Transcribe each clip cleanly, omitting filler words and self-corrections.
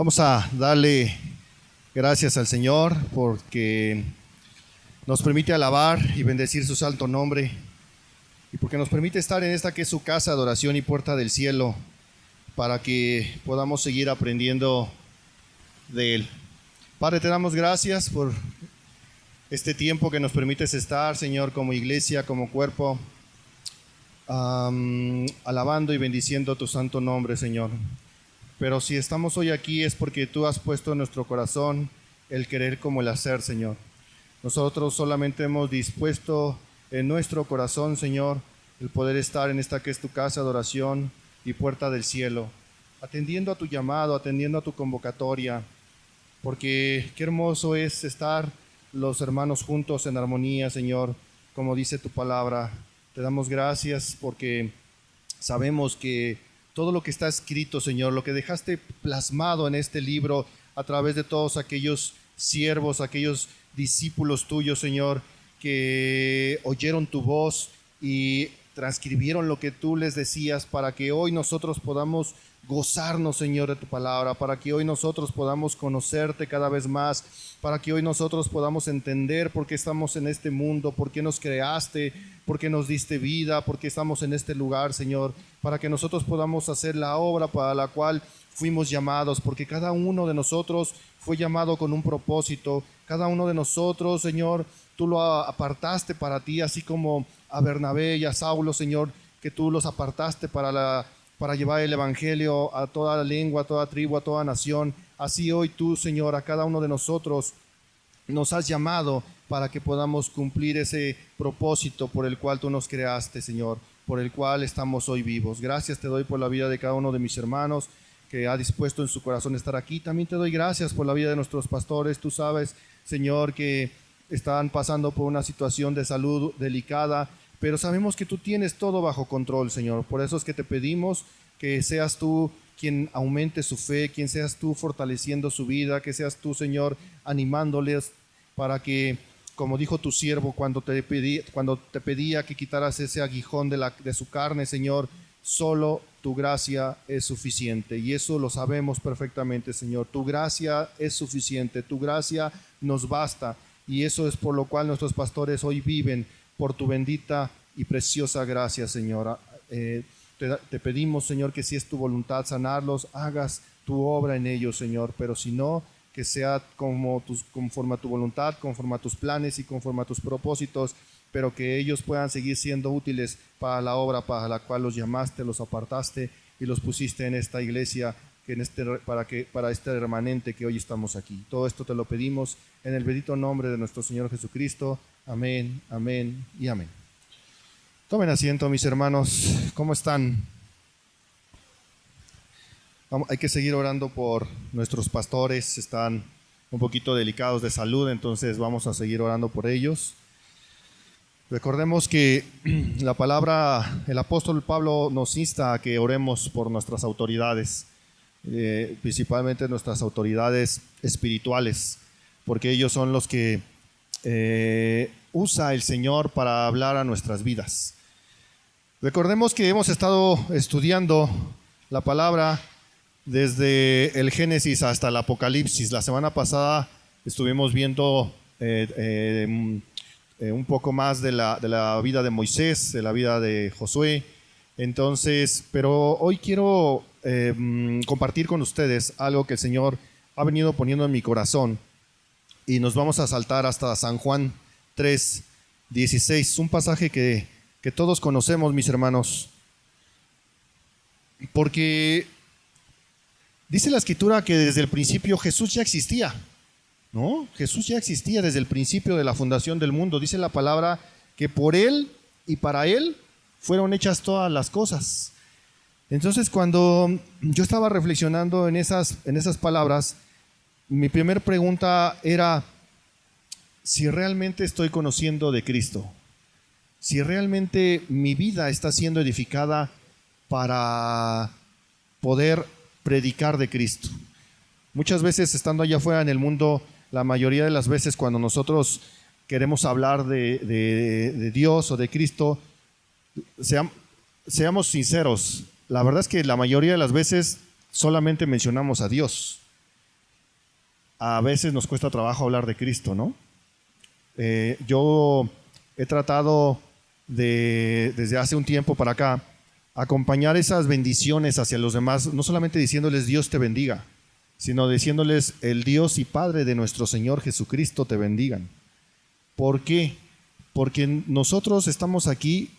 Vamos a darle gracias al Señor porque nos permite alabar y bendecir su santo nombre y porque nos permite estar en esta que es su casa, adoración y puerta del cielo, para que podamos seguir aprendiendo de Él. Padre, te damos gracias por este tiempo que nos permites estar, Señor, como iglesia, como cuerpo, alabando y bendiciendo tu santo nombre, Señor. Pero si estamos hoy aquí es porque tú has puesto en nuestro corazón el querer como el hacer, Señor. Nosotros solamente hemos dispuesto en nuestro corazón, Señor, el poder estar en esta que es tu casa, adoración y puerta del cielo, atendiendo a tu llamado, atendiendo a tu convocatoria, porque qué hermoso es estar los hermanos juntos en armonía, Señor, como dice tu palabra. Te damos gracias porque sabemos que todo lo que está escrito, Señor, lo que dejaste plasmado en este libro a través de todos aquellos siervos, aquellos discípulos tuyos, Señor, que oyeron tu voz y transcribieron lo que tú les decías para que hoy nosotros podamos gozarnos, Señor, de tu palabra, para que hoy nosotros podamos conocerte cada vez más, para que hoy nosotros podamos entender por qué estamos en este mundo, por qué nos creaste, por qué nos diste vida, por qué estamos en este lugar, Señor, para que nosotros podamos hacer la obra para la cual fuimos llamados, porque cada uno de nosotros fue llamado con un propósito. Cada uno de nosotros, Señor, tú lo apartaste para ti, así como a Bernabé y a Saulo, Señor, que tú los apartaste para llevar el evangelio a toda lengua, a toda tribu, a toda nación. Así hoy tú, Señor, a cada uno de nosotros nos has llamado para que podamos cumplir ese propósito por el cual tú nos creaste, Señor, por el cual estamos hoy vivos. Gracias te doy por la vida de cada uno de mis hermanos que ha dispuesto en su corazón estar aquí. También te doy gracias por la vida de nuestros pastores. Tú sabes, Señor, que están pasando por una situación de salud delicada, pero sabemos que tú tienes todo bajo control, Señor. Por eso es que te pedimos que seas tú quien aumente su fe, quien seas tú fortaleciendo su vida, que seas tú, Señor, animándoles para que, como dijo tu siervo cuando te pedía que quitaras ese aguijón de su carne, Señor, solo tu gracia es suficiente. Y eso lo sabemos perfectamente, Señor. Tu gracia es suficiente, tu gracia nos basta. Y eso es por lo cual nuestros pastores hoy viven, por tu bendita y preciosa gracia, Señor. Te pedimos, Señor, que si es tu voluntad sanarlos, hagas tu obra en ellos, Señor. Pero si no, que sea conforme a tu voluntad, conforme a tus planes y conforme a tus propósitos, pero que ellos puedan seguir siendo útiles para la obra para la cual los llamaste, los apartaste y los pusiste en esta iglesia, para este remanente que hoy estamos aquí. Todo esto te lo pedimos en el bendito nombre de nuestro Señor Jesucristo. Amén, amén y amén. Tomen asiento, mis hermanos. ¿Cómo están? Hay que seguir orando por nuestros pastores. Están un poquito delicados de salud, entonces vamos a seguir orando por ellos. Recordemos que la palabra, el apóstol Pablo nos insta a que oremos por nuestras autoridades, principalmente nuestras autoridades espirituales, porque ellos son los que usa el Señor para hablar a nuestras vidas. Recordemos que hemos estado estudiando la palabra desde el Génesis hasta el Apocalipsis. La semana pasada estuvimos viendo un poco más de la vida de Moisés, de la vida de Josué. Entonces, pero hoy quiero compartir con ustedes algo que el Señor ha venido poniendo en mi corazón, y nos vamos a saltar hasta San Juan 3:16, un pasaje que todos conocemos, mis hermanos, porque dice la Escritura que desde el principio Jesús ya existía, ¿no? Jesús ya existía desde el principio de la fundación del mundo. Dice la palabra que por Él y para Él fueron hechas todas las cosas. Entonces, cuando yo estaba reflexionando en esas palabras, mi primera pregunta era si realmente estoy conociendo de Cristo, si realmente mi vida está siendo edificada para poder predicar de Cristo. Muchas veces, estando allá afuera en el mundo, la mayoría de las veces cuando nosotros queremos hablar de Dios o de Cristo, seamos sinceros, la verdad es que la mayoría de las veces solamente mencionamos a Dios. a veces nos cuesta trabajo hablar de Cristo, ¿no? Yo he tratado desde hace un tiempo para acá, acompañar esas bendiciones hacia los demás, no solamente diciéndoles Dios te bendiga, sino diciéndoles el Dios y Padre de nuestro Señor Jesucristo te bendigan. ¿Por qué? Porque nosotros estamos aquí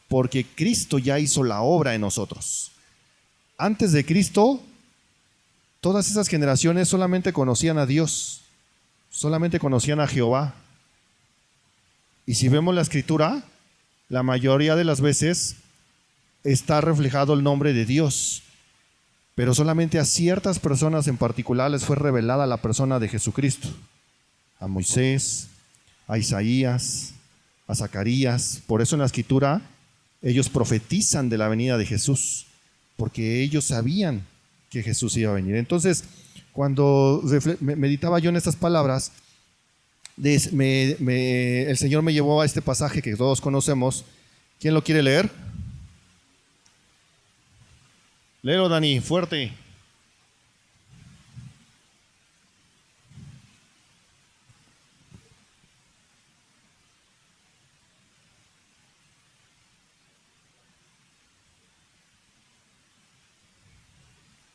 porque Cristo ya hizo la obra en nosotros. Antes de Cristo, todas esas generaciones solamente conocían a Dios, solamente conocían a Jehová. Y si vemos la Escritura, la mayoría de las veces está reflejado el nombre de Dios, pero solamente a ciertas personas en particular les fue revelada la persona de Jesucristo. A Moisés, a Isaías, a Zacarías. Por eso en la Escritura ellos profetizan de la venida de Jesús, porque ellos sabían que Jesús iba a venir. Entonces, cuando meditaba yo en estas palabras, el Señor me llevó a este pasaje que todos conocemos. ¿Quién lo quiere leer? Léelo, Dani, fuerte.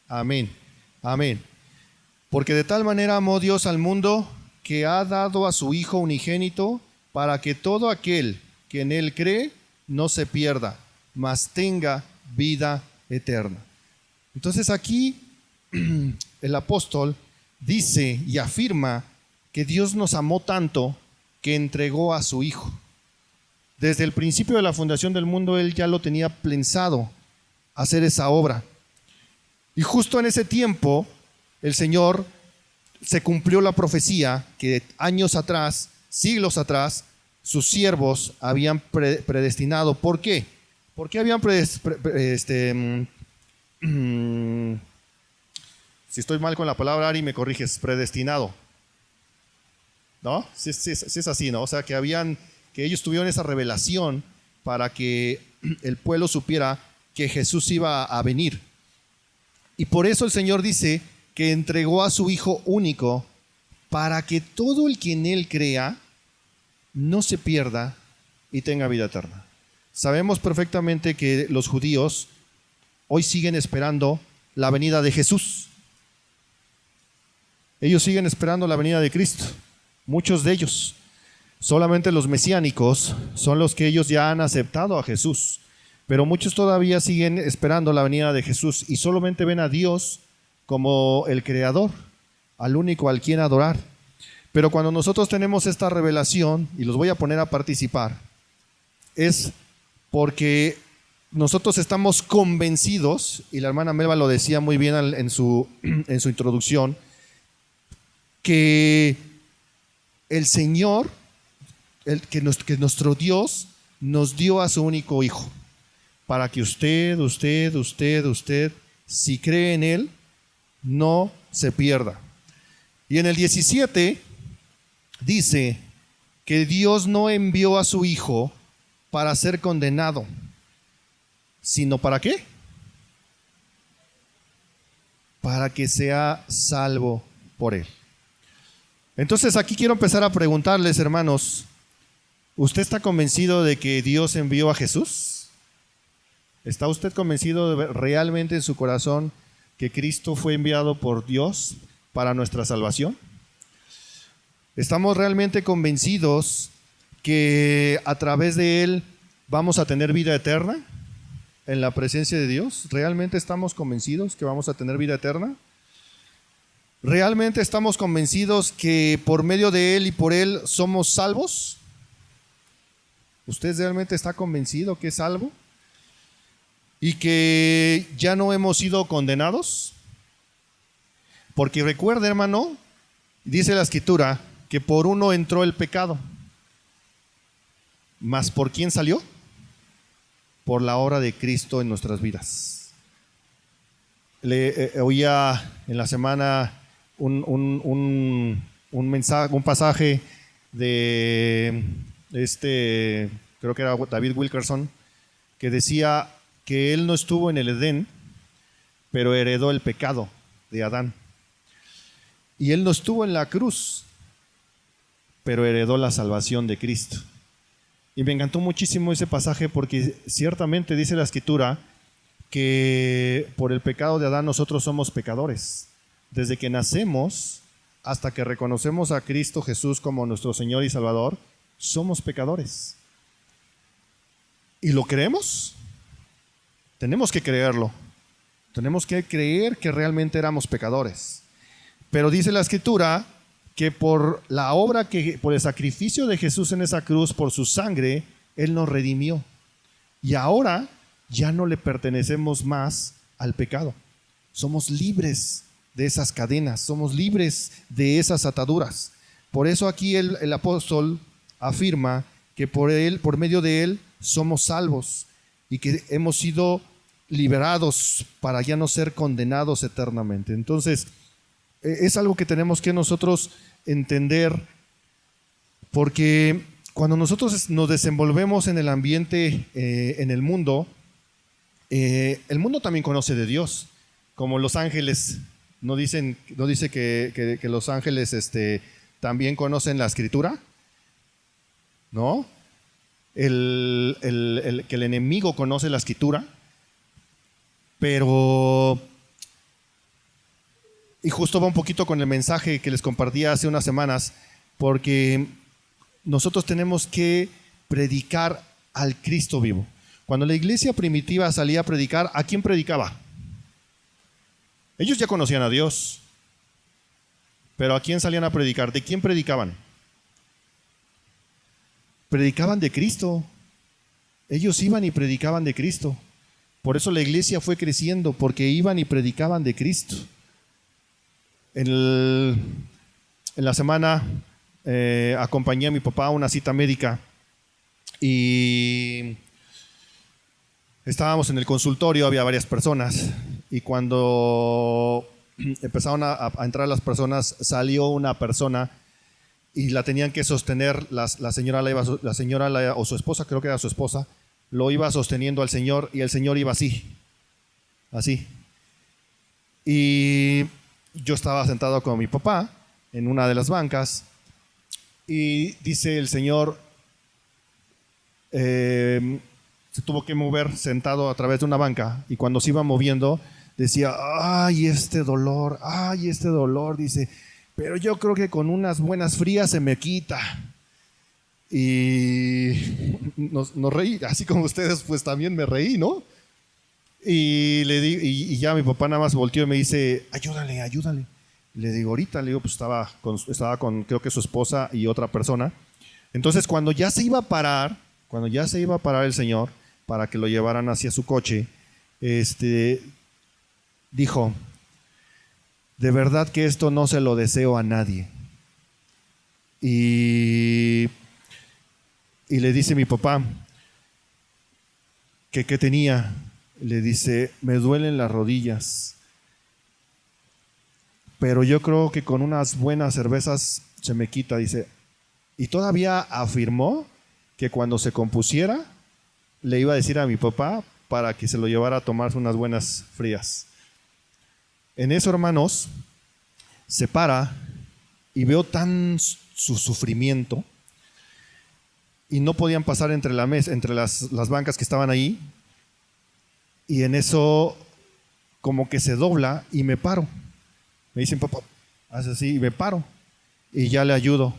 Amén, amén. Porque de tal manera amó Dios al mundo que ha dado a su Hijo unigénito para que todo aquel que en Él cree no se pierda, mas tenga vida eterna. Entonces aquí el apóstol dice y afirma que Dios nos amó tanto que entregó a su Hijo. Desde el principio de la fundación del mundo Él ya lo tenía pensado hacer esa obra. Y justo en ese tiempo el Señor se cumplió la profecía que años atrás, siglos atrás, sus siervos habían predestinado. ¿Por qué? ¿Por qué habían si estoy mal con la palabra, Ari, me corriges, predestinado? ¿No? Si es así, ¿no? O sea, que ellos tuvieron esa revelación para que el pueblo supiera que Jesús iba a venir. Y por eso el Señor dice que entregó a su Hijo único para que todo el que en Él crea no se pierda y tenga vida eterna. Sabemos perfectamente que los judíos hoy siguen esperando la venida de Jesús. Ellos siguen esperando la venida de Cristo, muchos de ellos. Solamente los mesiánicos son los que ellos ya han aceptado a Jesús, pero muchos todavía siguen esperando la venida de Jesús y solamente ven a Dios como el Creador, al único al quien adorar. Pero cuando nosotros tenemos esta revelación, y los voy a poner a participar, es porque nosotros estamos convencidos, y la hermana Melba lo decía muy bien en su introducción, que el Señor, que nuestro Dios nos dio a su único Hijo, para que usted, si cree en Él, no se pierda. Y en el 17 dice que Dios no envió a su Hijo para ser condenado, sino ¿para qué? Para que sea salvo por Él. Entonces aquí quiero empezar a preguntarles, hermanos, ¿usted está convencido de que Dios envió a Jesús? ¿Está usted convencido realmente en su corazón que Cristo fue enviado por Dios para nuestra salvación? ¿Estamos realmente convencidos que a través de Él vamos a tener vida eterna en la presencia de Dios? ¿Realmente estamos convencidos que vamos a tener vida eterna? ¿Realmente estamos convencidos que por medio de Él y por Él somos salvos? ¿Usted realmente está convencido que es salvo? ¿Y que ya no hemos sido condenados? Porque recuerda, hermano, dice la Escritura que por uno entró el pecado. ¿Mas por quién salió? Por la obra de Cristo en nuestras vidas. Oía en la semana un mensaje, un pasaje de creo que era David Wilkerson, que decía que él no estuvo en el Edén, pero heredó el pecado de Adán. Y Él no estuvo en la cruz, pero heredó la salvación de Cristo. Y me encantó muchísimo ese pasaje porque ciertamente dice la Escritura que por el pecado de Adán nosotros somos pecadores. Desde que nacemos hasta que reconocemos a Cristo Jesús como nuestro Señor y Salvador, somos pecadores. ¿Y lo creemos? Tenemos que creerlo. Tenemos que creer que realmente éramos pecadores. Pero dice la Escritura que por la obra, por el sacrificio de Jesús en esa cruz, por su sangre, Él nos redimió. Y ahora ya no le pertenecemos más al pecado. Somos libres de esas cadenas, somos libres de esas ataduras. Por eso aquí el apóstol afirma que por medio de Él, somos salvos y que hemos sido liberados para ya no ser condenados eternamente. Entonces, es algo que tenemos que nosotros entender, porque cuando nosotros nos desenvolvemos en el ambiente, en el mundo también conoce de Dios, como los ángeles. No dice que los ángeles también conocen la Escritura, ¿no? Que el enemigo conoce la Escritura, pero... Y justo va un poquito con el mensaje que les compartí hace unas semanas, porque nosotros tenemos que predicar al Cristo vivo. Cuando la iglesia primitiva salía a predicar, ¿a quién predicaba? Ellos ya conocían a Dios, pero ¿a quién salían a predicar? ¿De quién predicaban? Predicaban de Cristo. Ellos iban y predicaban de Cristo. Por eso la iglesia fue creciendo, porque iban y predicaban de Cristo. En la semana acompañé a mi papá a una cita médica y estábamos en el consultorio, había varias personas y cuando empezaron a entrar las personas, salió una persona y la tenían que sostener, la señora o su esposa, creo que era su esposa, lo iba sosteniendo al Señor y el Señor iba así. Y yo estaba sentado con mi papá en una de las bancas y dice el Señor, se tuvo que mover sentado a través de una banca y cuando se iba moviendo decía, ay, este dolor, dice, pero yo creo que con unas buenas frías se me quita. Y nos reí, así como ustedes, pues también me reí, ¿no? Y le di, y ya mi papá nada más volteó y me dice, ayúdale. Le digo, ahorita, pues estaba con creo que su esposa y otra persona. Entonces cuando ya se iba a parar el Señor para que lo llevaran hacia su coche, dijo, de verdad que esto no se lo deseo a nadie. Y le dice mi papá, ¿qué tenía? Le dice, me duelen las rodillas, pero yo creo que con unas buenas cervezas se me quita, dice. Y todavía afirmó que cuando se compusiera, le iba a decir a mi papá para que se lo llevara a tomarse unas buenas frías. En eso, hermanos, se para y veo tan su sufrimiento y no podían pasar entre las bancas que estaban ahí. Y en eso como que se dobla y me paro. Me dicen, papá, hace así y me paro. Y ya le ayudo.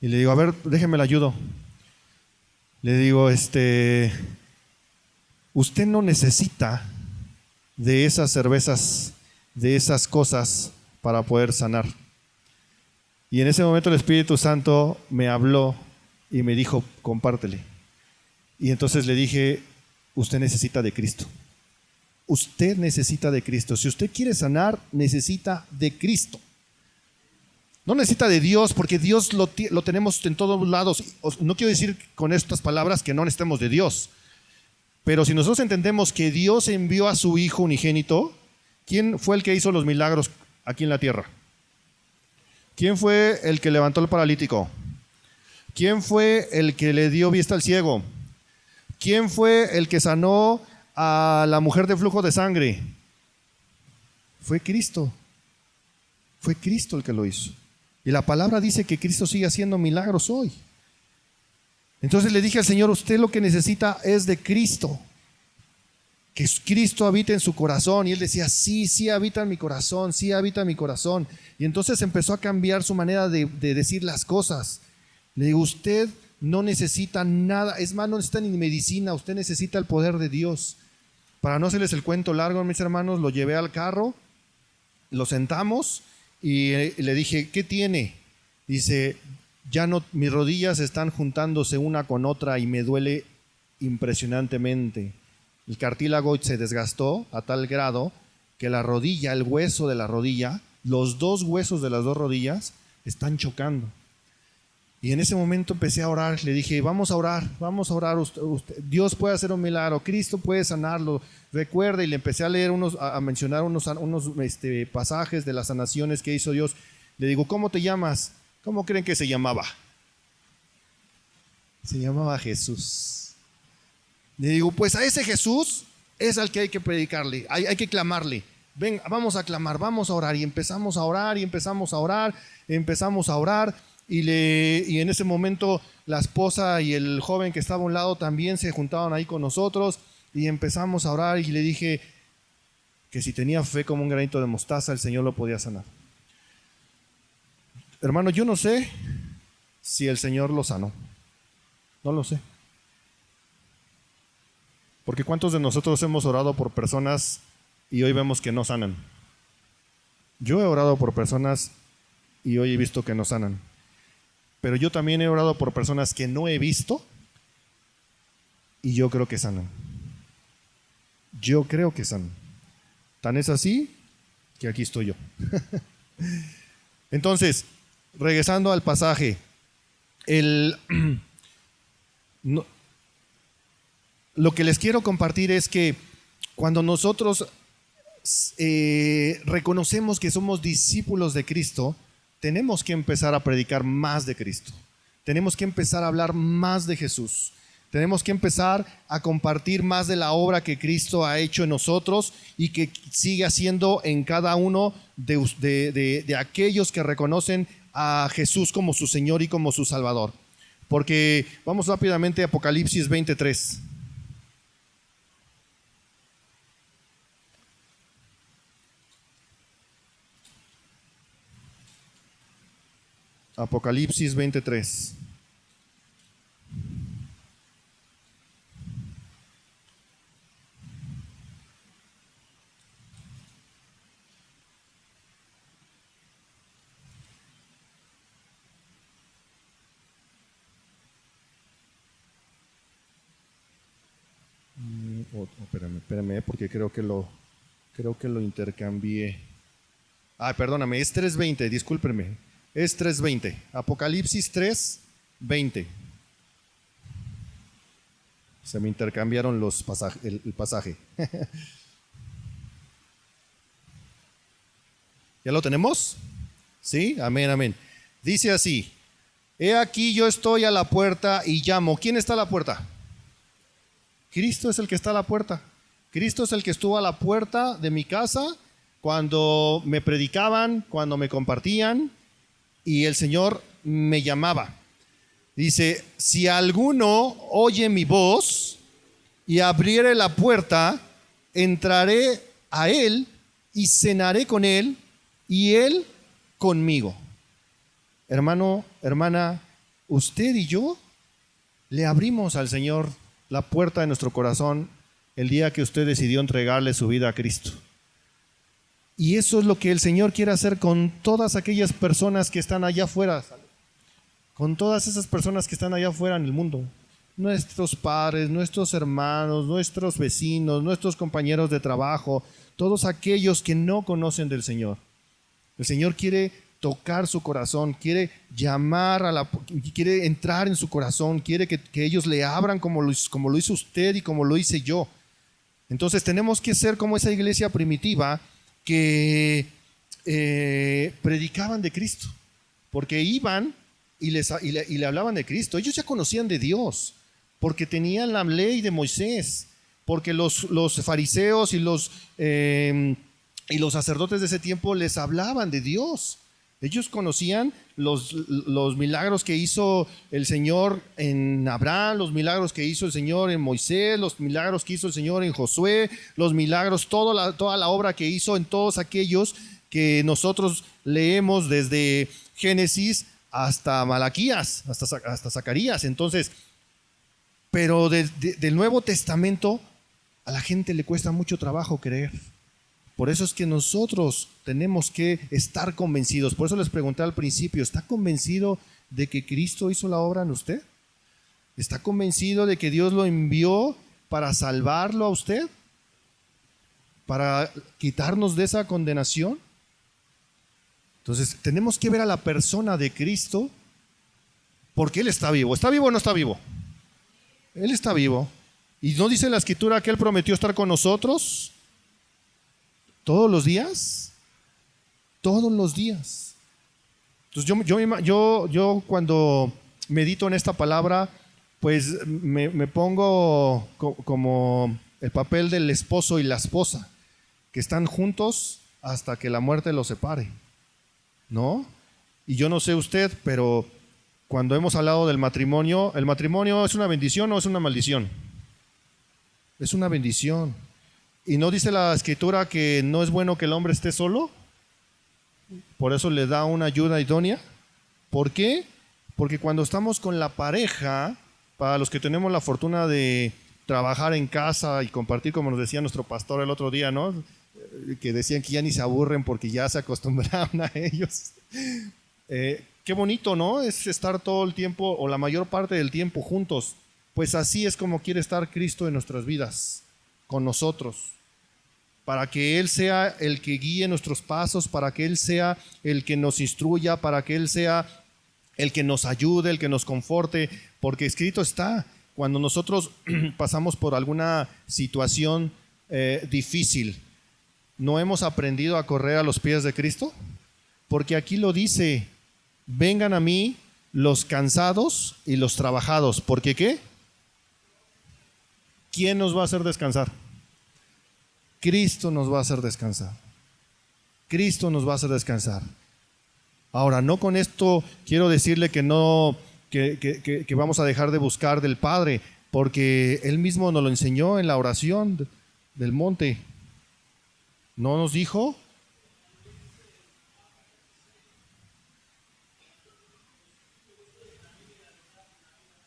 Y le digo, a ver, déjeme le ayudo. Le digo, usted no necesita de esas cervezas, de esas cosas para poder sanar. Y en ese momento el Espíritu Santo me habló y me dijo, compártele. Y entonces le dije, usted necesita de Cristo. Usted necesita de Cristo. Si usted quiere sanar, necesita de Cristo. No necesita de Dios, porque Dios lo tenemos en todos lados. No quiero decir con estas palabras que no necesitemos de Dios. Pero si nosotros entendemos que Dios envió a su Hijo unigénito, ¿quién fue el que hizo los milagros aquí en la tierra? ¿Quién fue el que levantó al paralítico? ¿Quién fue el que le dio vista al ciego? ¿Quién fue el que sanó a la mujer de flujo de sangre? Fue Cristo. Fue Cristo el que lo hizo. Y la palabra dice que Cristo sigue haciendo milagros hoy. Entonces le dije al Señor, usted lo que necesita es de Cristo. Que Cristo habite en su corazón. Y él decía, sí, sí habita en mi corazón, sí habita en mi corazón. Y entonces empezó a cambiar su manera de decir las cosas. Le digo, usted no necesita nada, es más, no necesita ni medicina, usted necesita el poder de Dios. Para no hacerles el cuento largo, mis hermanos, lo llevé al carro, lo sentamos y le dije, ¿qué tiene? Dice, ya no, mis rodillas están juntándose una con otra y me duele impresionantemente. El cartílago se desgastó a tal grado que la rodilla, el hueso de la rodilla, los dos huesos de las dos rodillas están chocando. Y en ese momento empecé a orar, le dije, vamos a orar, Dios puede hacer un milagro, Cristo puede sanarlo, recuerda, y le empecé a leer a mencionar unos pasajes de las sanaciones que hizo Dios. Le digo, ¿cómo te llamas? ¿Cómo creen que se llamaba? Se llamaba Jesús. Le digo, pues a ese Jesús es al que hay que predicarle, hay que clamarle. Ven, vamos a clamar, vamos a orar. Y empezamos a orar, y en ese momento la esposa y el joven que estaba a un lado también se juntaban ahí con nosotros y empezamos a orar, y le dije que si tenía fe como un granito de mostaza, el Señor lo podía sanar. Hermano, yo no sé si el Señor lo sanó. No lo sé. Porque ¿cuántos de nosotros hemos orado por personas y hoy vemos que no sanan? Yo he orado por personas y hoy he visto que no sanan. Pero yo también he orado por personas que no he visto y yo creo que sanan. Yo creo que sanan. Tan es así que aquí estoy yo. Entonces, regresando al pasaje, lo que les quiero compartir es que cuando nosotros reconocemos que somos discípulos de Cristo, tenemos que empezar a predicar más de Cristo. Tenemos que empezar a hablar más de Jesús. Tenemos que empezar a compartir más de la obra que Cristo ha hecho en nosotros y que sigue haciendo en cada uno de aquellos que reconocen a Jesús como su Señor y como su Salvador. Porque vamos rápidamente a Apocalipsis 23. Apocalipsis 23. Espérame, porque creo que lo intercambié. Perdóname, es 3:20, discúlpenme. Es 3:20. Apocalipsis 3:20. Se me intercambiaron el pasaje. ¿Ya lo tenemos? ¿Sí? Amén, amén. Dice así: he aquí yo estoy a la puerta y llamo. ¿Quién está a la puerta? Cristo es el que está a la puerta. Cristo es el que estuvo a la puerta de mi casa cuando me predicaban, cuando me compartían, y el Señor me llamaba. Dice, si alguno oye mi voz y abriere la puerta, entraré a él y cenaré con él y él conmigo. Hermano, hermana, usted y yo le abrimos al Señor la puerta de nuestro corazón el día que usted decidió entregarle su vida a Cristo. Y eso es lo que el Señor quiere hacer con todas aquellas personas que están allá afuera, con todas esas personas que están allá afuera en el mundo. Nuestros padres, nuestros hermanos, nuestros vecinos, nuestros compañeros de trabajo, todos aquellos que no conocen del Señor. El Señor quiere tocar su corazón, quiere quiere entrar en su corazón, quiere que ellos le abran como lo hizo usted y como lo hice yo. Entonces tenemos que ser como esa iglesia primitiva que predicaban de Cristo, porque iban y le hablaban de Cristo. Ellos ya conocían de Dios, porque tenían la ley de Moisés, porque los fariseos y los Y los sacerdotes de ese tiempo les hablaban de Dios. Ellos conocían los milagros que hizo el Señor en Abraham, los milagros que hizo el Señor en Moisés, los milagros que hizo el Señor en Josué, los milagros, toda la obra que hizo en todos aquellos que nosotros leemos desde Génesis hasta Malaquías, hasta Zacarías. Entonces, pero del Nuevo Testamento a la gente le cuesta mucho trabajo creer. Por eso es que nosotros tenemos que estar convencidos. Por eso les pregunté al principio, ¿está convencido de que Cristo hizo la obra en usted? ¿Está convencido de que Dios lo envió para salvarlo a usted? ¿Para quitarnos de esa condenación? Entonces, tenemos que ver a la persona de Cristo porque Él está vivo. ¿Está vivo o no está vivo? Él está vivo. ¿Y no dice la Escritura que Él prometió estar con nosotros todos los días? Todos los días. Entonces yo cuando medito en esta palabra, pues me pongo como el papel del esposo y la esposa, que están juntos hasta que la muerte los separe, ¿no? Y yo no sé usted, pero cuando hemos hablado del matrimonio, ¿el matrimonio es una bendición o es una maldición? Es una bendición. ¿Y no dice la Escritura que no es bueno que el hombre esté solo? Por eso le da una ayuda idónea. ¿Por qué? Porque cuando estamos con la pareja, para los que tenemos la fortuna de trabajar en casa y compartir, como nos decía nuestro pastor el otro día, ¿no? Que decían que ya ni se aburren porque ya se acostumbraron a ellos. Qué bonito, ¿no? Es estar todo el tiempo o la mayor parte del tiempo juntos. Pues así es como quiere estar Cristo en nuestras vidas, con nosotros, para que Él sea el que guíe nuestros pasos, para que Él sea el que nos instruya, para que Él sea el que nos ayude, el que nos conforte, porque escrito está, cuando nosotros pasamos por alguna situación difícil, ¿no hemos aprendido a correr a los pies de Cristo? Porque aquí lo dice, vengan a mí los cansados y los trabajados, ¿porque qué? ¿Quién nos va a hacer descansar? Cristo nos va a hacer descansar. Cristo nos va a hacer descansar. Ahora, no con esto quiero decirle que no, que vamos a dejar de buscar del Padre, porque Él mismo nos lo enseñó en la oración del monte. ¿No nos dijo?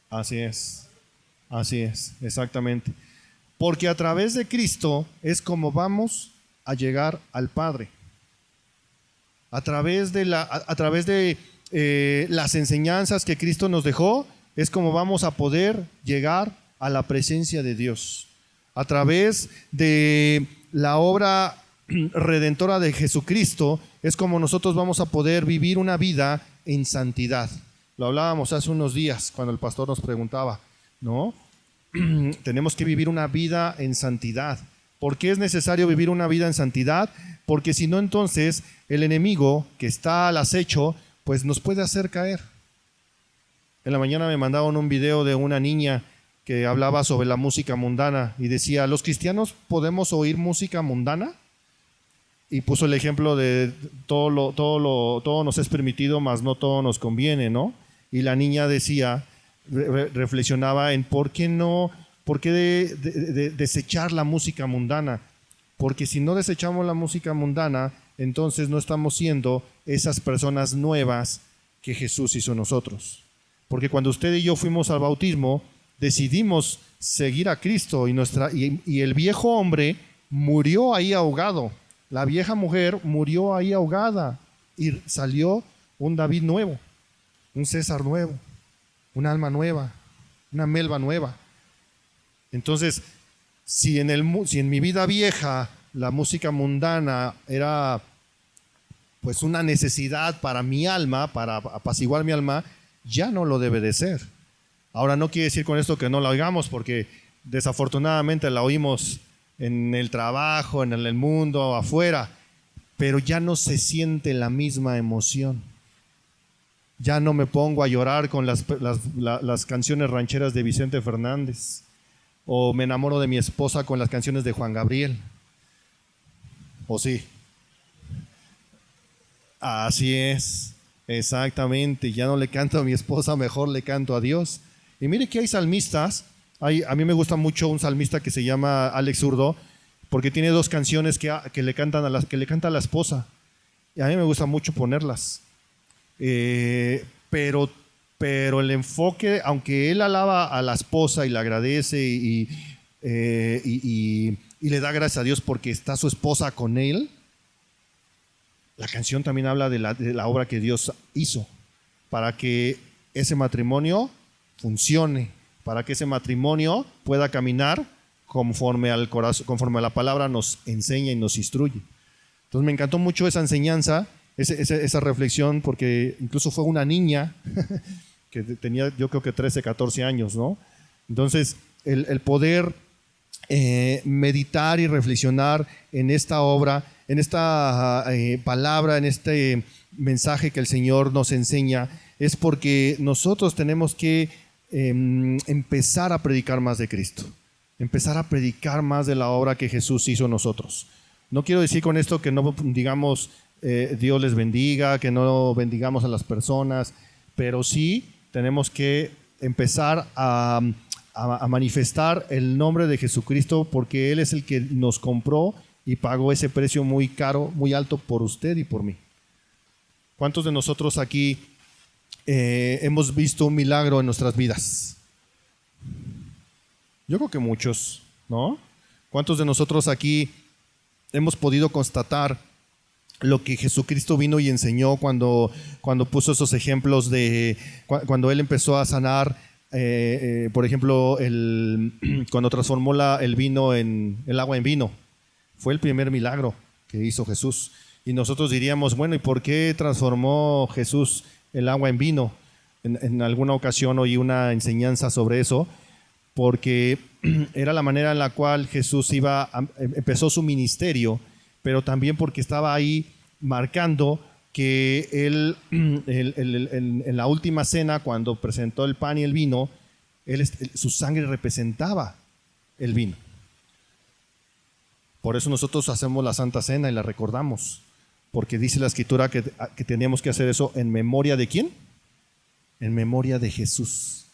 Así es, exactamente. Porque a través de Cristo es como vamos a llegar al Padre. A través de las enseñanzas que Cristo nos dejó, es como vamos a poder llegar a la presencia de Dios. A través de la obra redentora de Jesucristo, es como nosotros vamos a poder vivir una vida en santidad. Lo hablábamos hace unos días cuando el pastor nos preguntaba, ¿no? Tenemos que vivir una vida en santidad. ¿Por qué es necesario vivir una vida en santidad? Porque si no, entonces el enemigo que está al acecho, pues nos puede hacer caer. En la mañana me mandaron un video de una niña que hablaba sobre la música mundana y decía, ¿los cristianos podemos oír música mundana? Y puso el ejemplo de todo nos es permitido, mas no todo nos conviene, ¿no? Y la niña decía, reflexionaba en por qué desechar la música mundana. Porque si no desechamos la música mundana, entonces no estamos siendo esas personas nuevas que Jesús hizo en nosotros. Porque cuando usted y yo fuimos al bautismo, decidimos seguir a Cristo y el viejo hombre murió ahí ahogado. La vieja mujer murió ahí ahogada y salió un David nuevo, un César nuevo, un alma nueva, una Melba nueva. Entonces, si en mi vida vieja la música mundana era pues una necesidad para mi alma, para apaciguar mi alma, ya no lo debe de ser. Ahora no quiere decir con esto que no la oigamos, porque desafortunadamente la oímos en el trabajo, en el mundo, afuera, pero ya no se siente la misma emoción. Ya no me pongo a llorar con las canciones rancheras de Vicente Fernández, o me enamoro de mi esposa con las canciones de Juan Gabriel. ¿O sí? Así es, exactamente. Ya no le canto a mi esposa, mejor le canto a Dios. Y mire que hay salmistas. A mí me gusta mucho un salmista que se llama Alex Zurdo, porque tiene dos canciones que le cantan que le canta a la esposa. Y a mí me gusta mucho ponerlas. Eh, pero, pero el enfoque, aunque él alaba a la esposa y le agradece y le da gracias a Dios porque está su esposa con él, la canción también habla de la obra que Dios hizo para que ese matrimonio funcione, para que ese matrimonio pueda caminar conforme al corazón, conforme a la palabra nos enseña y nos instruye. Entonces me encantó mucho esa enseñanza, esa reflexión, porque incluso fue una niña que tenía, yo creo que 13, 14 años, ¿no? Entonces, el poder meditar y reflexionar en esta obra, en esta palabra, en este mensaje que el Señor nos enseña, es porque nosotros tenemos que empezar a predicar más de Cristo, empezar a predicar más de la obra que Jesús hizo en nosotros. No quiero decir con esto que no digamos Dios les bendiga, que no bendigamos a las personas, pero sí tenemos que empezar a manifestar el nombre de Jesucristo, porque Él es el que nos compró y pagó ese precio muy caro, muy alto por usted y por mí. ¿Cuántos de nosotros aquí hemos visto un milagro en nuestras vidas? Yo creo que muchos, ¿no? ¿Cuántos de nosotros aquí hemos podido constatar lo que Jesucristo vino y enseñó cuando puso esos ejemplos de cuando Él empezó a sanar, por ejemplo, cuando transformó el agua en vino? Fue el primer milagro que hizo Jesús. Y nosotros diríamos, bueno, ¿y por qué transformó Jesús el agua en vino? En alguna ocasión oí una enseñanza sobre eso, porque era la manera en la cual Jesús empezó su ministerio, pero también porque estaba ahí marcando que él, en la última cena, cuando presentó el pan y el vino, su sangre representaba el vino. Por eso nosotros hacemos la Santa Cena y la recordamos, porque dice la Escritura que teníamos que hacer eso en memoria ¿de quién? En memoria de Jesús,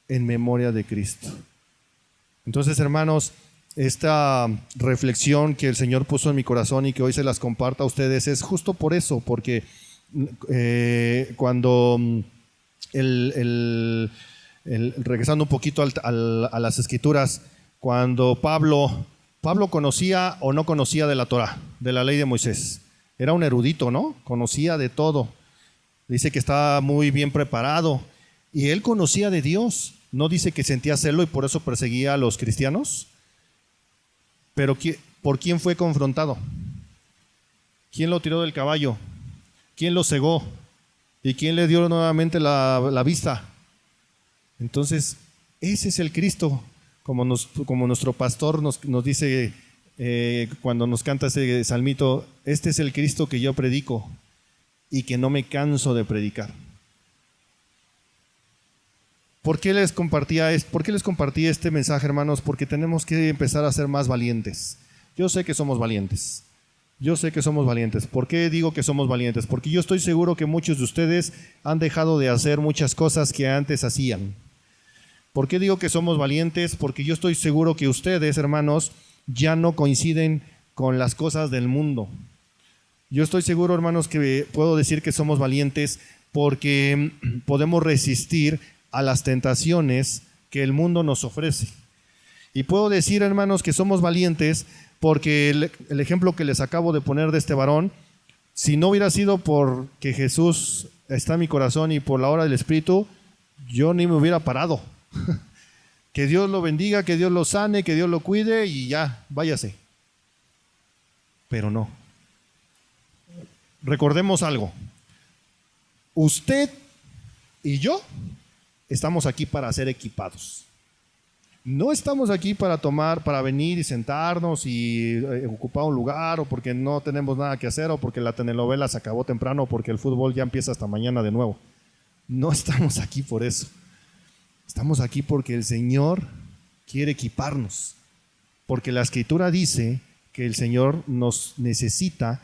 en memoria de Cristo. Entonces, hermanos, esta reflexión que el Señor puso en mi corazón y que hoy se las comparta a ustedes es justo por eso, porque cuando regresando un poquito a las Escrituras, cuando Pablo conocía o no conocía de la Torá, de la ley de Moisés. Era un erudito, ¿no? Conocía de todo. Dice que estaba muy bien preparado y él conocía de Dios. No dice que sentía celo y por eso perseguía a los cristianos. Pero ¿por quién fue confrontado? ¿Quién lo tiró del caballo? ¿Quién lo cegó? ¿Y quién le dio nuevamente la vista? Entonces, ese es el Cristo, como nuestro pastor nos dice cuando nos canta ese salmito: este es el Cristo que yo predico y que no me canso de predicar. ¿Por qué les compartí este mensaje, hermanos? Porque tenemos que empezar a ser más valientes. Yo sé que somos valientes. ¿Por qué digo que somos valientes? Porque yo estoy seguro que muchos de ustedes han dejado de hacer muchas cosas que antes hacían. ¿Por qué digo que somos valientes? Porque yo estoy seguro que ustedes, hermanos, ya no coinciden con las cosas del mundo. Yo estoy seguro, hermanos, que puedo decir que somos valientes porque podemos resistir a las tentaciones que el mundo nos ofrece. Y puedo decir, hermanos, que somos valientes porque el ejemplo que les acabo de poner de este varón, si no hubiera sido porque Jesús está en mi corazón y por la obra del Espíritu, yo ni me hubiera parado. Que Dios lo bendiga, que Dios lo sane, que Dios lo cuide y ya, váyase. Pero no. Recordemos algo. Usted y yo estamos aquí para ser equipados. No estamos aquí para venir y sentarnos y ocupar un lugar, o porque no tenemos nada que hacer, o porque la telenovela se acabó temprano, o porque el fútbol ya empieza hasta mañana de nuevo. No estamos aquí por eso. Estamos aquí porque el Señor quiere equiparnos. Porque la Escritura dice que el Señor nos necesita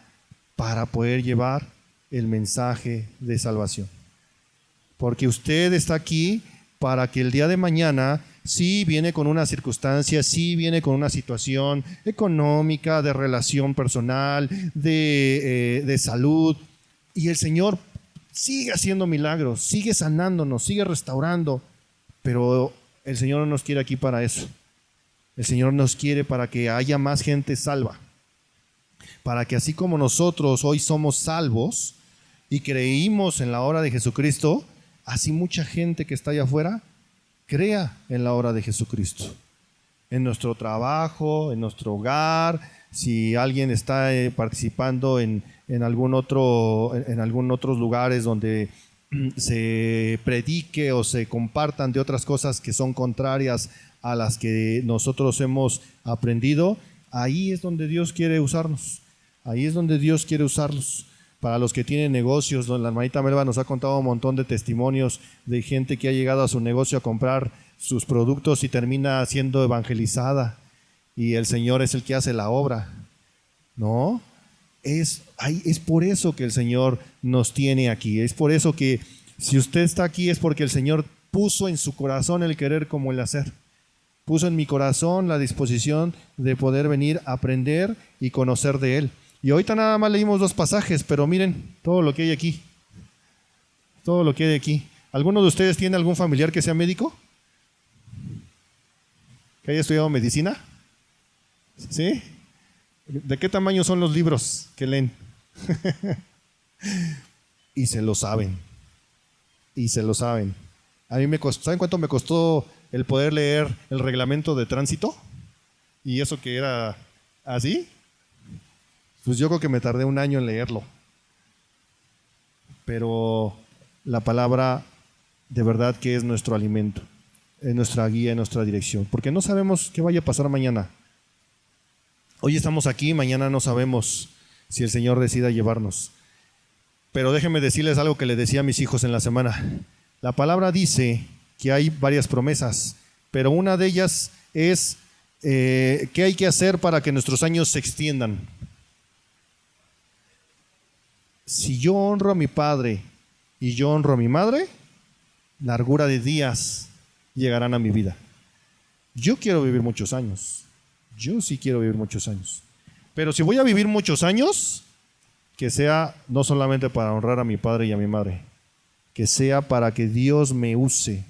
para poder llevar el mensaje de salvación. Porque usted está aquí para que el día de mañana, sí viene con una circunstancia, sí viene con una situación económica, de relación personal, de salud, y el Señor sigue haciendo milagros, sigue sanándonos, sigue restaurando, pero el Señor no nos quiere aquí para eso. El Señor nos quiere para que haya más gente salva, para que así como nosotros hoy somos salvos y creímos en la obra de Jesucristo, así mucha gente que está allá afuera crea en la obra de Jesucristo. En nuestro trabajo, en nuestro hogar, si alguien está participando en algún otros lugares donde se predique o se compartan de otras cosas que son contrarias a las que nosotros hemos aprendido, ahí es donde Dios quiere usarnos. Ahí es donde Dios quiere usarlos. Para los que tienen negocios, la hermanita Melba nos ha contado un montón de testimonios de gente que ha llegado a su negocio a comprar sus productos y termina siendo evangelizada. Y el Señor es el que hace la obra. ¿No? Es por eso que el Señor nos tiene aquí. Es por eso que si usted está aquí es porque el Señor puso en su corazón el querer como el hacer. Puso en mi corazón la disposición de poder venir a aprender y conocer de Él. Y ahorita nada más leímos 2 pasajes, pero miren todo lo que hay aquí. Todo lo que hay aquí. ¿Alguno de ustedes tiene algún familiar que sea médico? ¿Que haya estudiado medicina? ¿Sí? ¿De qué tamaño son los libros que leen? Y se lo saben. Y se lo saben. A mí ¿saben cuánto me costó el poder leer el reglamento de tránsito? Y eso que era así. Pues yo creo que me tardé 1 año en leerlo. Pero la palabra de verdad que es nuestro alimento, es nuestra guía, es nuestra dirección. Porque no sabemos qué vaya a pasar mañana. Hoy estamos aquí, mañana no sabemos si el Señor decida llevarnos. Pero déjenme decirles algo que le decía a mis hijos en la semana. La palabra dice que hay varias promesas, pero una de ellas es qué hay que hacer para que nuestros años se extiendan. Si yo honro a mi padre y yo honro a mi madre, largura de días llegarán a mi vida. Yo quiero vivir muchos años. Yo sí quiero vivir muchos años. Pero si voy a vivir muchos años, que sea no solamente para honrar a mi padre y a mi madre, que sea para que Dios me use,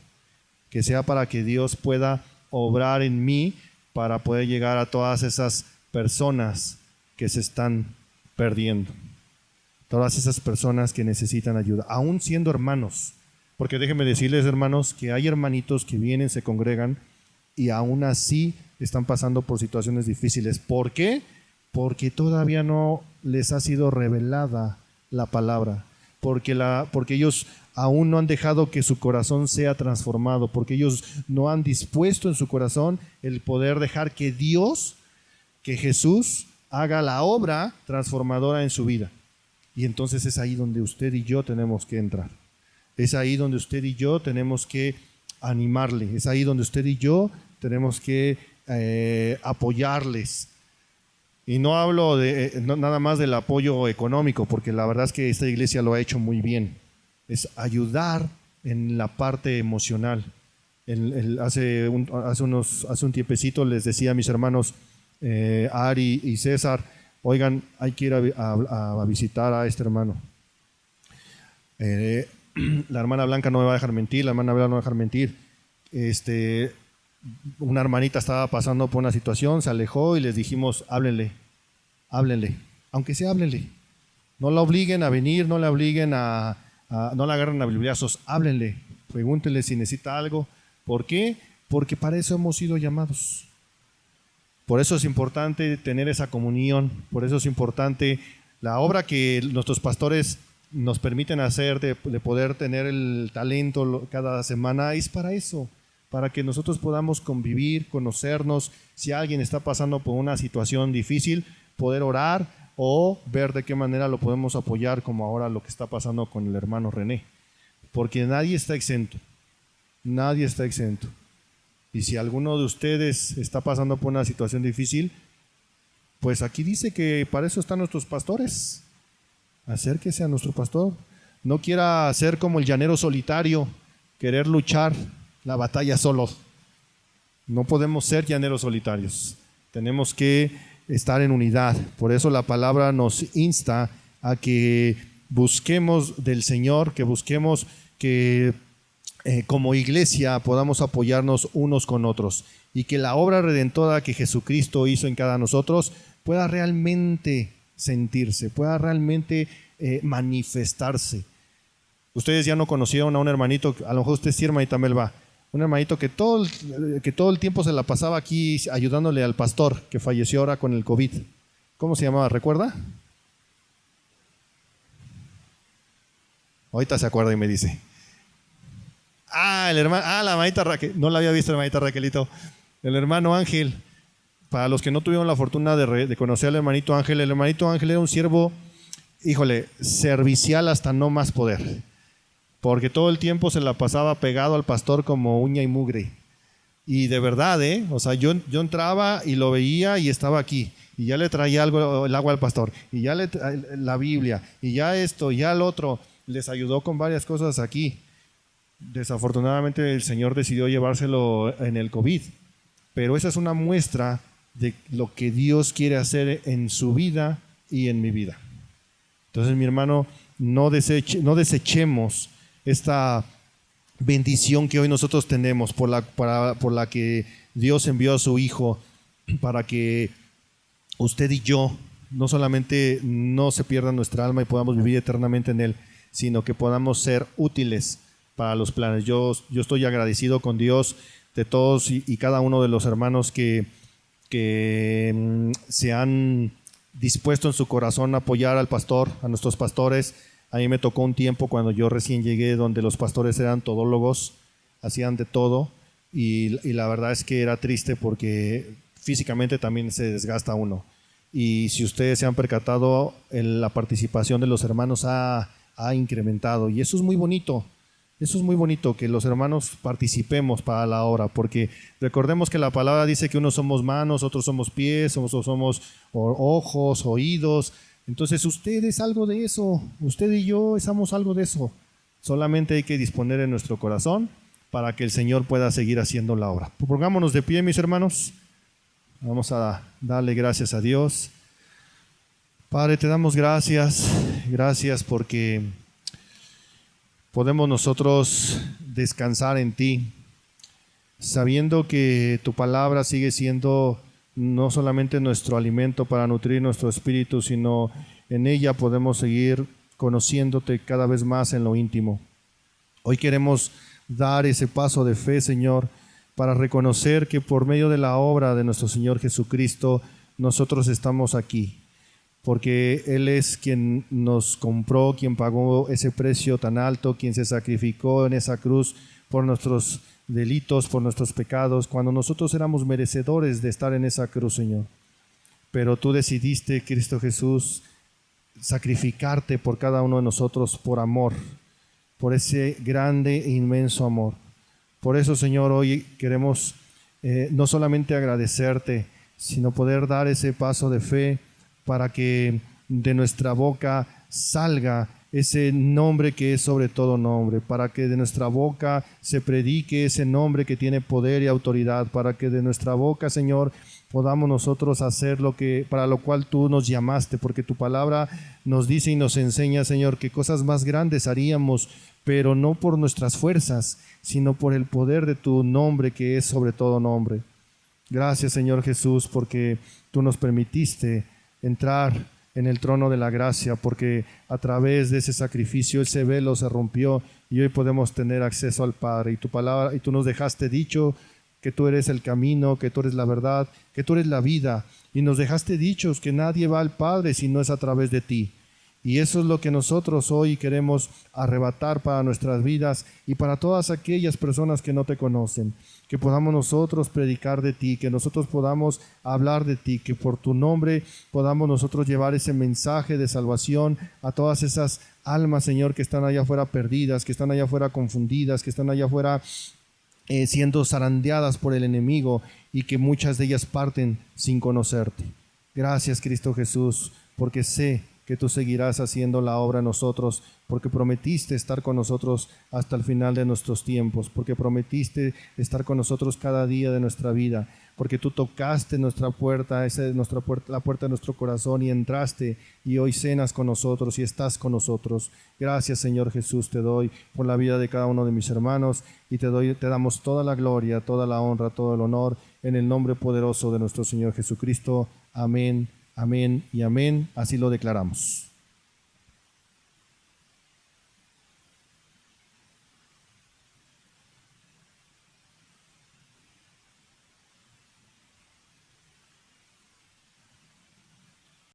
que sea para que Dios pueda obrar en mí para poder llegar a todas esas personas que se están perdiendo. Todas esas personas que necesitan ayuda, aún siendo hermanos. Porque déjenme decirles, hermanos, que hay hermanitos que vienen, se congregan y aún así están pasando por situaciones difíciles. ¿Por qué? Porque todavía no les ha sido revelada la palabra. Porque ellos aún no han dejado que su corazón sea transformado. Porque ellos no han dispuesto en su corazón el poder dejar que Dios, que Jesús, haga la obra transformadora en su vida. Y entonces es ahí donde usted y yo tenemos que entrar. Es ahí donde usted y yo tenemos que animarle. Es ahí donde usted y yo tenemos que apoyarles. Y no hablo nada más del apoyo económico, porque la verdad es que esta iglesia lo ha hecho muy bien. Es ayudar en la parte emocional. Hace un tiempecito les decía a mis hermanos Ari y César, oigan, hay que ir a visitar a este hermano. La hermana Blanca no me va a dejar mentir, la hermana Blanca no me va a dejar mentir. Una hermanita estaba pasando por una situación, se alejó y les dijimos, háblenle, aunque sea háblenle. No la obliguen a venir, no la obliguen no la agarren a bibliazos, háblenle, pregúntenle si necesita algo. ¿Por qué? Porque para eso hemos sido llamados. Por eso es importante tener esa comunión, por eso es importante la obra que nuestros pastores nos permiten hacer de poder tener el talento cada semana, es para eso, para que nosotros podamos convivir, conocernos, si alguien está pasando por una situación difícil, poder orar o ver de qué manera lo podemos apoyar, como ahora lo que está pasando con el hermano René, porque nadie está exento, nadie está exento. Y si alguno de ustedes está pasando por una situación difícil, pues aquí dice que para eso están nuestros pastores. acérquese a nuestro pastor. No quiera ser como el llanero solitario, querer luchar la batalla solo. No podemos ser llaneros solitarios. Tenemos que estar en unidad. Por eso la palabra nos insta a que busquemos del Señor, que busquemos que como iglesia podamos apoyarnos unos con otros y que la obra redentora que Jesucristo hizo en cada nosotros pueda realmente sentirse, pueda realmente manifestarse. Ustedes ya no conocieron a un hermanito, a lo mejor usted sí, hermanita Melba, un hermanito que todo el tiempo se la pasaba aquí ayudándole al pastor que falleció ahora con el COVID. ¿Cómo se llamaba? ¿Recuerda? Ahorita se acuerda y me dice. La hermanita Raquel. No la había visto, hermanita Raquelito. El hermano Ángel. Para los que no tuvieron la fortuna de conocer al hermanito Ángel, el hermanito Ángel era un siervo, híjole, servicial hasta no más poder. Porque todo el tiempo se la pasaba pegado al pastor como uña y mugre. Y de verdad, o sea, yo entraba y lo veía y estaba aquí. Y ya le traía el agua al pastor. Y ya la Biblia. Y ya esto, y ya el otro. Les ayudó con varias cosas aquí. Desafortunadamente el Señor decidió llevárselo en el COVID. Pero esa es una muestra de lo que Dios quiere hacer en su vida y en mi vida. Entonces, mi hermano, no desechemos esta bendición que hoy nosotros tenemos por la que Dios envió a su Hijo para que usted y yo no solamente no se pierda nuestra alma y podamos vivir eternamente en Él, sino que podamos ser útiles para los planes. Yo estoy agradecido con Dios de todos y cada uno de los hermanos que se han dispuesto en su corazón a apoyar al pastor, a nuestros pastores. A mí me tocó un tiempo cuando yo recién llegué donde los pastores eran todólogos, hacían de todo y la verdad es que era triste porque físicamente también se desgasta uno. Y si ustedes se han percatado, la participación de los hermanos ha incrementado y eso es muy bonito. Eso es muy bonito, que los hermanos participemos para la obra, porque recordemos que la palabra dice que unos somos manos, otros somos pies, otros somos ojos, oídos. Entonces usted es algo de eso, usted y yo somos algo de eso. Solamente hay que disponer en nuestro corazón para que el Señor pueda seguir haciendo la obra. Pongámonos de pie, mis hermanos. Vamos a darle gracias a Dios. Padre, te damos gracias porque podemos nosotros descansar en ti, sabiendo que tu palabra sigue siendo no solamente nuestro alimento para nutrir nuestro espíritu, sino en ella podemos seguir conociéndote cada vez más en lo íntimo. Hoy queremos dar ese paso de fe, Señor, para reconocer que por medio de la obra de nuestro Señor Jesucristo, nosotros estamos aquí, porque Él es quien nos compró, quien pagó ese precio tan alto, quien se sacrificó en esa cruz por nuestros delitos, por nuestros pecados, cuando nosotros éramos merecedores de estar en esa cruz, Señor. Pero tú decidiste, Cristo Jesús, sacrificarte por cada uno de nosotros por amor, por ese grande e inmenso amor. Por eso, Señor, hoy queremos no solamente agradecerte, sino poder dar ese paso de fe para que de nuestra boca salga ese nombre que es sobre todo nombre, para que de nuestra boca se predique ese nombre que tiene poder y autoridad, para que de nuestra boca, Señor, podamos nosotros hacer para lo cual tú nos llamaste, porque tu palabra nos dice y nos enseña, Señor, que cosas más grandes haríamos, pero no por nuestras fuerzas, sino por el poder de tu nombre que es sobre todo nombre. Gracias, Señor Jesús, porque tú nos permitiste entrar en el trono de la gracia, porque a través de ese sacrificio ese velo se rompió y hoy podemos tener acceso al Padre. Y tu palabra, y tú nos dejaste dicho que tú eres el camino, que tú eres la verdad, que tú eres la vida, y nos dejaste dichos que nadie va al Padre si no es a través de ti. Y eso es lo que nosotros hoy queremos arrebatar para nuestras vidas y para todas aquellas personas que no te conocen. Que podamos nosotros predicar de ti, que nosotros podamos hablar de ti, que por tu nombre podamos nosotros llevar ese mensaje de salvación a todas esas almas, Señor, que están allá afuera perdidas, que están allá afuera confundidas, que están allá afuera siendo zarandeadas por el enemigo y que muchas de ellas parten sin conocerte. Gracias, Cristo Jesús, porque sé que tú seguirás haciendo la obra en nosotros, porque prometiste estar con nosotros hasta el final de nuestros tiempos, porque prometiste estar con nosotros cada día de nuestra vida, porque tú tocaste nuestra puerta, la puerta de nuestro corazón y entraste y hoy cenas con nosotros y estás con nosotros. Gracias, Señor Jesús, te doy por la vida de cada uno de mis hermanos y te damos toda la gloria, toda la honra, todo el honor en el nombre poderoso de nuestro Señor Jesucristo. Amén, amén y amén. Así lo declaramos.